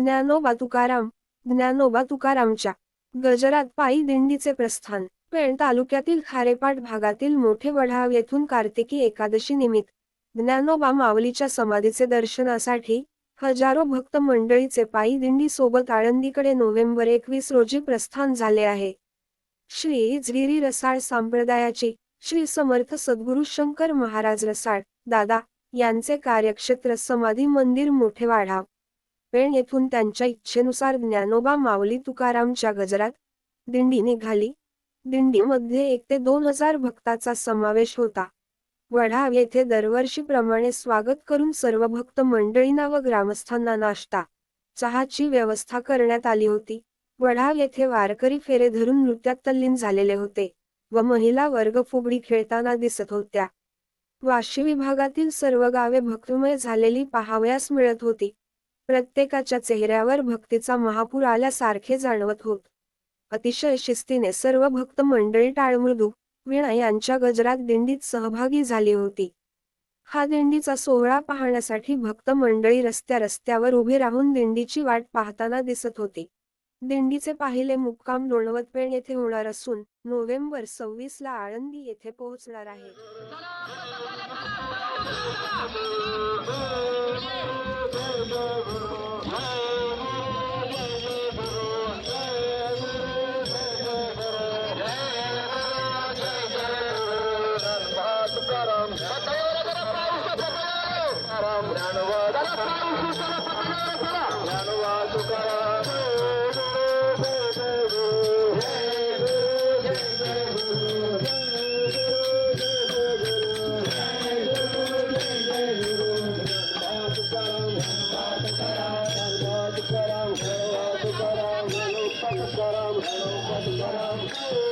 ज्ञानोबा तुकाराम. ज्ञानोबा तुकारामच्या गजरात पायी दिंडीचे प्रस्थान. पेण तालुक्यातील खारेपाट भागातील मोठे वढाव येथून कार्तिकी एकादशी निमित्त ज्ञानोबा माऊलीच्या समाधीचे दर्शनासाठी हजारो भक्त मंडळीचे पायी दिंडी सोबत आळंदीकडे नोव्हेंबर 21 रोजी प्रस्थान झाले आहे. श्री झिरी रसाळ संप्रदायाची श्री समर्थ सद्गुरू शंकर महाराज रसाळ दादा यांचे कार्यक्षेत्र समाधी मंदिर मोठे वाढाव पेण येथून त्यांच्या इच्छेनुसार ज्ञानोबा माऊली तुकारामच्या गजरात दिंडी निघाली. दिंडीमध्ये 1 ते 2,000 भक्ताचा समावेश होता. वढाव येथे दरवर्षीप्रमाणे स्वागत करून सर्व भक्त मंडळींना व ग्रामस्थांना नाश्ता चहाची व्यवस्था करण्यात आली होती. वढाव येथे वारकरी फेरे धरून नृत्यात तल्लीन झालेले होते व महिला वर्ग फुगडी खेळताना दिसत होत्या. वाशी विभागातील सर्व गावे भक्तिमय झालेली पाहावयास मिळत होती. प्रत्येकाच्या चेहऱ्यावर भक्तीचा महापूर आल्यासारखे जाणवत होत. अतिशय शिस्तीने सर्व भक्त मंडळी टाळमृदू वीणा यांच्या गजरात दिंडीत सहभागी झाली होती. हा दिंडीचा सोहळा पाहण्यासाठी भक्त मंडळी रस्त्यावर उभे राहून दिंडीची वाट पाहताना दिसत होती. दिंडीचे पाहिले मुक्काम लोणवत पेण येथे होणार असून नोव्हेंबर 26 ला आळंदी येथे पोहोचणार आहे. तुकाराम